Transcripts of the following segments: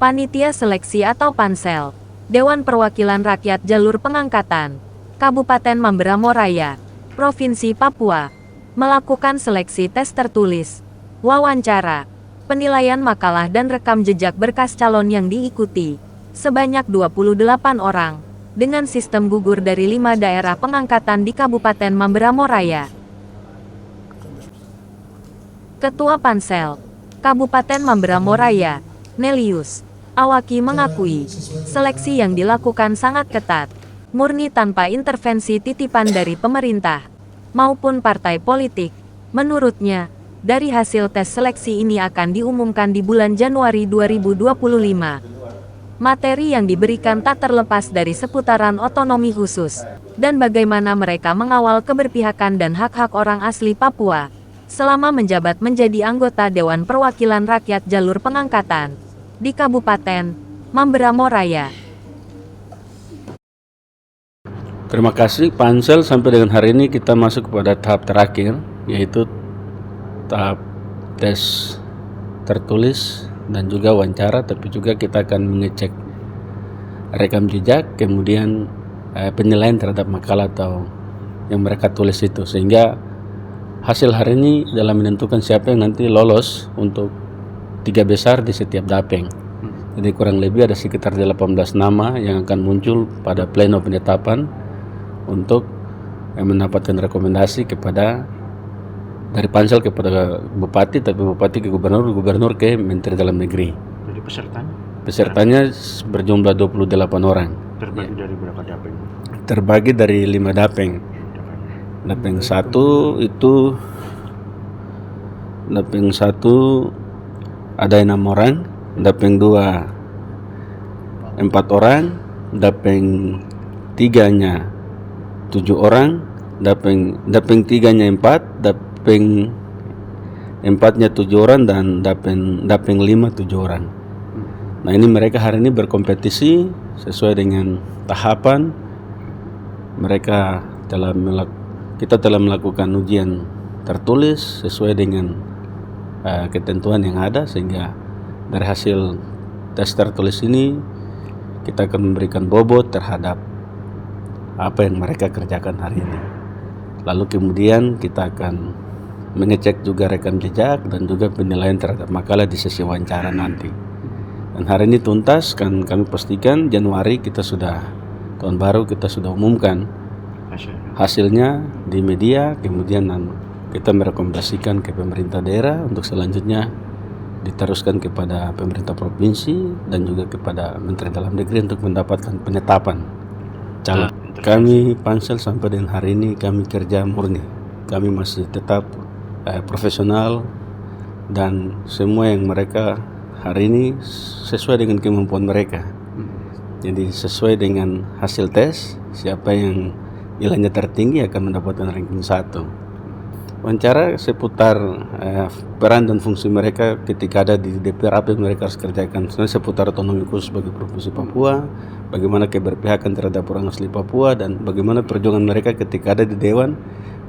Panitia Seleksi atau Pansel, Dewan Perwakilan Rakyat Jalur Pengangkatan, Kabupaten Mamberamo Raya, Provinsi Papua, melakukan seleksi tes tertulis, wawancara, penilaian makalah dan rekam jejak berkas calon yang diikuti, sebanyak 28 orang, dengan sistem gugur dari 5 daerah pengangkatan di Kabupaten Mamberamo Raya. Ketua Pansel, Kabupaten Mamberamo Raya, Nelius Awaki mengakui, seleksi yang dilakukan sangat ketat, murni tanpa intervensi titipan dari pemerintah, maupun partai politik. Menurutnya, dari hasil tes seleksi ini akan diumumkan di bulan Januari 2025. Materi yang diberikan tak terlepas dari seputaran otonomi khusus, dan bagaimana mereka mengawal keberpihakan dan hak-hak orang asli Papua, selama menjabat menjadi anggota Dewan Perwakilan Rakyat Jalur Pengangkatan, di Kabupaten Mamberamo Raya. Terima kasih Pansel, sampai dengan hari ini kita masuk kepada tahap terakhir, yaitu tahap tes tertulis dan juga wawancara, tapi juga kita akan mengecek rekam jejak, kemudian penilaian terhadap makalah atau yang mereka tulis itu, sehingga hasil hari ini dalam menentukan siapa yang nanti lolos untuk 3 besar di setiap dapeng. Jadi kurang lebih ada sekitar 18 nama yang akan muncul pada pleno penetapan untuk mendapatkan rekomendasi kepada dari Pansel kepada Bupati, tapi Bupati ke Gubernur, Gubernur ke Menteri Dalam Negeri. Jadi Pesertanya berjumlah 28 orang. Terbagi dari berapa dapeng? Terbagi dari 5 dapeng. Dapeng 1 itu, dapeng 1 ada 6 orang, dapeng 2 4 orang, dapeng 3-nya 7 orang, dapeng 3-nya 4, dapeng 4-nya 7 orang, dan dapeng 5 7 orang. Nah, ini mereka hari ini berkompetisi sesuai dengan tahapan. Kita telah melakukan ujian tertulis sesuai dengan ketentuan yang ada, sehingga dari hasil tes tertulis ini kita akan memberikan bobot terhadap apa yang mereka kerjakan hari ini. Lalu kemudian kita akan mengecek juga rekam jejak dan juga penilaian terhadap makalah di sesi wawancara nanti. Dan hari ini tuntas, kan kami pastikan Januari tahun baru kita sudah umumkan hasilnya di media, kemudian kita merekomendasikan ke pemerintah daerah untuk selanjutnya diteruskan kepada pemerintah provinsi dan juga kepada Menteri Dalam Negeri untuk mendapatkan penetapan calon. Kami Pansel sampai dengan hari ini kami kerja murni, kami masih tetap profesional, dan semua yang mereka hari ini sesuai dengan kemampuan mereka. Jadi sesuai dengan hasil tes, siapa yang nilainya tertinggi akan mendapatkan ranking 1. Wawancara seputar peran dan fungsi mereka ketika ada di DPR, apa yang mereka harus kerjakan, seputar otonomi khusus bagi Provinsi Papua, bagaimana keberpihakan terhadap orang asli Papua, dan bagaimana perjuangan mereka ketika ada di Dewan,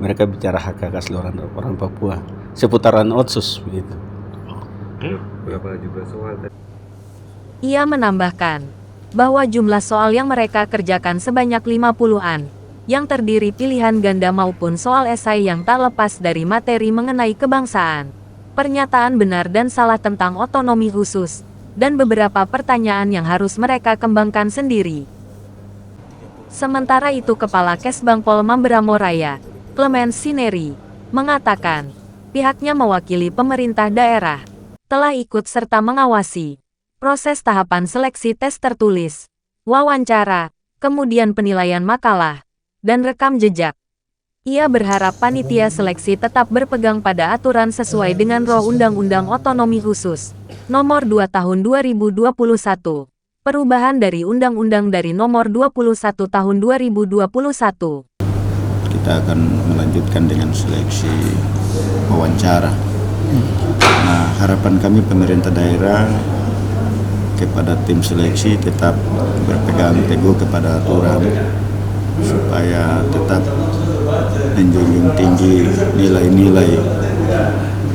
mereka bicara hak-hak asli orang Papua, seputaran otsus begitu. Ia menambahkan bahwa jumlah soal yang mereka kerjakan sebanyak 50-an, yang terdiri pilihan ganda maupun soal esai yang tak lepas dari materi mengenai kebangsaan, pernyataan benar dan salah tentang otonomi khusus, dan beberapa pertanyaan yang harus mereka kembangkan sendiri. Sementara itu Kepala Kesbangpol Mamberamo Raya, Clemens Sineri, mengatakan, pihaknya mewakili pemerintah daerah, telah ikut serta mengawasi proses tahapan seleksi tes tertulis, wawancara, kemudian penilaian makalah, dan rekam jejak. Ia berharap panitia seleksi tetap berpegang pada aturan sesuai dengan roh Undang-Undang Otonomi Khusus Nomor 2 Tahun 2021, perubahan dari Undang-Undang dari Nomor 21 Tahun 2021. Kita akan melanjutkan dengan seleksi wawancara. Nah, harapan kami pemerintah daerah kepada tim seleksi tetap berpegang teguh kepada aturan, supaya tetap menjunjung tinggi nilai-nilai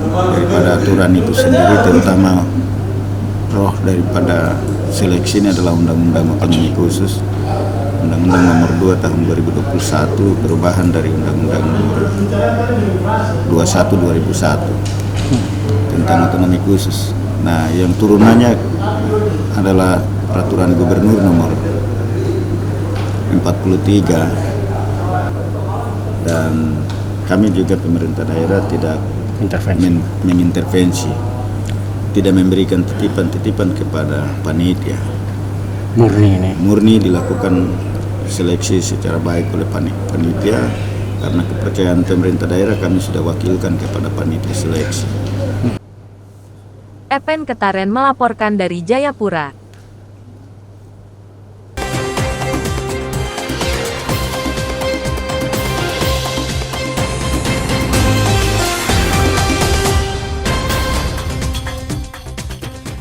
daripada aturan itu sendiri, terutama roh daripada seleksi ini adalah Undang-Undang Otonomi Khusus, Undang-Undang Nomor 2 Tahun 2021, perubahan dari Undang-Undang Nomor 21 2001 tentang otonomi khusus. Nah, yang turunannya adalah Peraturan Gubernur Nomor 43, dan kami juga pemerintah daerah tidak mengintervensi, tidak memberikan titipan-titipan kepada panitia. Murni dilakukan seleksi secara baik oleh panitia, karena kepercayaan pemerintah daerah kami sudah wakilkan kepada panitia seleksi. Epen Ketaren melaporkan dari Jayapura.